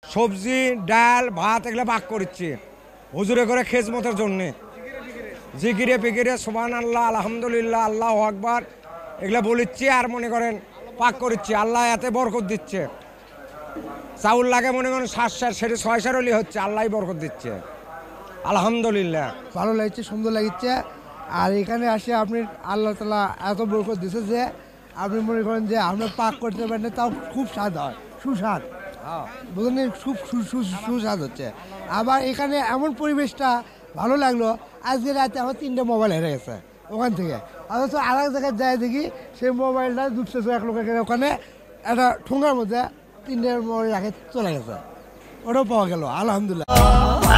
সবজি ডাল ভাত এগুলো ভাগ করছি হুজুরে করে খেজমতের জন্যে। জিকিরে ফিকিরে সুবহান আল্লাহ আলহামদুলিল্লাহ আল্লাহ আকবার এগুলো বলিচ্ছি আর মনে করেন পাক করছি। আল্লাহ এতে বরকত দিচ্ছে। চাউল লাগে মনে করেন 7 সেরে 6 হলে হচ্ছে। আল্লাহ বরকত দিচ্ছে আলহামদুলিল্লাহ। ভালো লাগছে, সুন্দর লাগছে। আর এখানে আসে আপনি আল্লাহ তাআলা এত বরকত দিচ্ছে যে আপনি মনে করেন যে আমরা পাক করতে পারেন তাও খুব স্বাদ হয়, সুস্বাদ। বুঝলেন, খুব সুস্বাদ হচ্ছে। আবার এখানে এমন পরিবেশটা ভালো লাগলো, আজকে রাতে আমার 3টে মোবাইল হেরে গেছে ওখান থেকে। অথচ আর এক জায়গায় যায় দেখি সেই মোবাইলটা দুধছে এক লোকের ওখানে একটা ঠোঙার মধ্যে 3টে মোবাইল রাখে চলে গেছে, ওটাও পাওয়া গেল আলহামদুলিল্লাহ।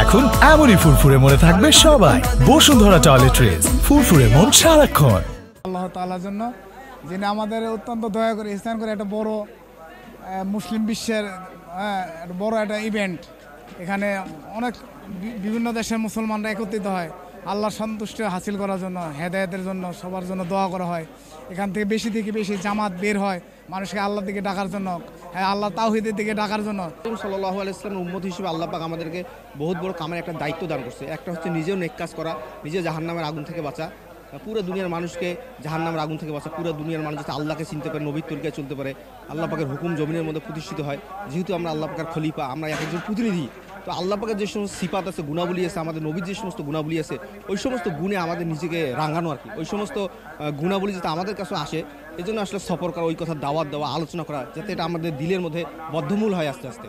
এখন এমনই ফুরফুরে মনে থাকবে সবাই। বসুন্ধরা টয়লেট্রিজ, ফুরফুরে মন সারাক্ষণ। আল্লাহ তাআলার জন্য যিনি আমাদের অত্যন্ত দয়া করে স্থান করে একটা বড় মুসলিম বিশ্বের একটা বড় একটা ইভেন্ট। এখানে অনেক বিভিন্ন দেশের মুসলমানরা একত্রিত হয় আল্লাহর সন্তুষ্টি হাসিল করার জন্য, হেদায়েতের জন্য, সবার জন্য দোয়া করা হয়। এখান থেকে বেশি থেকে বেশি জামাত বের হয় মানুষকে আল্লাহর দিকে ডাকার জন্য, আল্লাহ তাওহীদের দিকে ডাকার জন্য। সাল্লাল্লাহু আলাইহি ওয়াসাল্লামের উম্মত হিসেবে আল্লাহ পাক আমাদেরকে বহুত বড় কামের একটা দায়িত্ব দান করছে। একটা হচ্ছে নিজেও নেক কাজ করা, নিজে জাহান্নামের আগুন থেকে বাঁচা, পুরো দুনিয়ার মানুষকে জাহান্নামের আগুন থেকে বাঁচা, পুরো দুনিয়ার মানুষ যাতে আল্লাহকে চিনতে পারে, নবীর তরিকায় চলতে পারে, আল্লাহ পাকের হুকুম জমিনের মধ্যে প্রতিষ্ঠিত হয়। যেহেতু আমরা আল্লাহ পাকের খলিফা, আমরা একজন প্রতিনিধি, তো আল্লাহ পাকের যে সমস্ত সিফাত আছে, গুণাবলী আছে, আমাদের নবীর যে সমস্ত গুণাবলী আছে, ওই সমস্ত গুণে আমাদের নিজেকে রাঙানো আর কি। ওই সমস্ত গুণাবলী যাতে আমাদের কাছে আসে, এই জন্য আসলে সফর করা, ওই কথা দাওয়াত দেওয়া, আলোচনা করা, যাতে এটা আমাদের দিলের মধ্যে বদ্ধমূল হয় আস্তে আস্তে।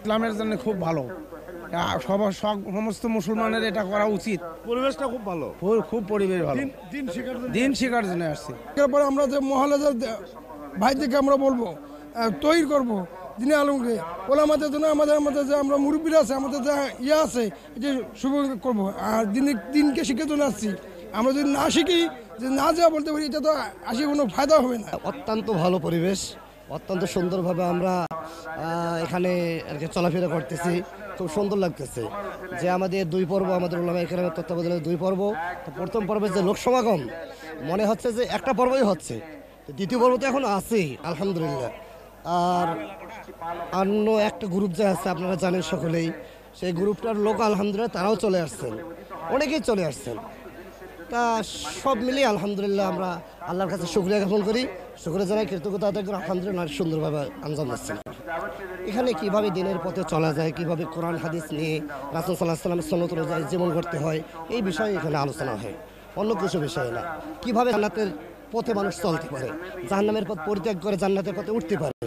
ইসলামের জন্য খুব ভালো, সমস্ত মুসলমানের এটা করা উচিত। পরিবেশটা খুব ভালো, খুব পরিবেশ ভালো। দিন শিকার জন্য আসছি। এরপরে আমরা যে মহালাজার ভাইদেরকে আমরা বলবো তৈরি করবো দিনে আলমকে ওলামাদের জন্য, আমাদের যে আমরা মুরব্বীরা আছে, আমাদের যে ইয়ে আছে, যে শুভ করবো। আর দিনকে শিক্ষার জন্য আসছি। আমরা যদি না শিখি, যে না যা বলতে পারি, এটা তো আসি কোনো ফায়দা হবে না। অত্যন্ত ভালো পরিবেশ, অত্যন্ত সুন্দরভাবে আমরা এখানে আর কি চলাফেরা করতেছি। খুব সুন্দর লাগতেছে যে আমাদের 2 পর্ব, আমাদের উলামা ইকরামের তত্ত্বাবধানে 2 পর্ব। তো প্রথম পর্বের যে লোক সমাগম মনে হচ্ছে যে একটা পর্বই হচ্ছে, দ্বিতীয় পর্ব তো এখন আছেই আলহামদুলিল্লাহ। আর অন্য একটা গ্রুপ যে আছে আপনারা জানেন সকলেই, সেই গ্রুপটার লোক আলহামদুলিল্লাহ তারাও চলে আসছেন, অনেকেই চলে আসছেন। তা সব মিলিয়ে আলহামদুলিল্লাহ আমরা আল্লাহর কাছে শুকরিয়া জ্ঞাপন করি, শুকরিয়া জানাই, কৃতজ্ঞতা আদায় করি। আলহামদুলিল্লাহ সুন্দরভাবে আঞ্জাম দিচ্ছেন। এখানে কিভাবে দিনের পথে চলা যায়, কিভাবে কোরআন হাদিস নিয়ে রাসূল সাল্লাল্লাহু আলাইহি ওয়াসাল্লামের সুন্নাত অনুযায়ী জীবন করতে হয়, এই বিষয়ে এখানে আলোচনা হয়, অন্য কিছু বিষয় না। কিভাবে জান্নাতের পথে মানুষ চলতে পারে, জাহান্নামের পথ পরিত্যাগ করে জান্নাতের পথে উঠতে পারে,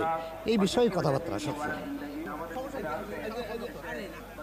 এই বিষয়ে কথাবার্তা সবসময়।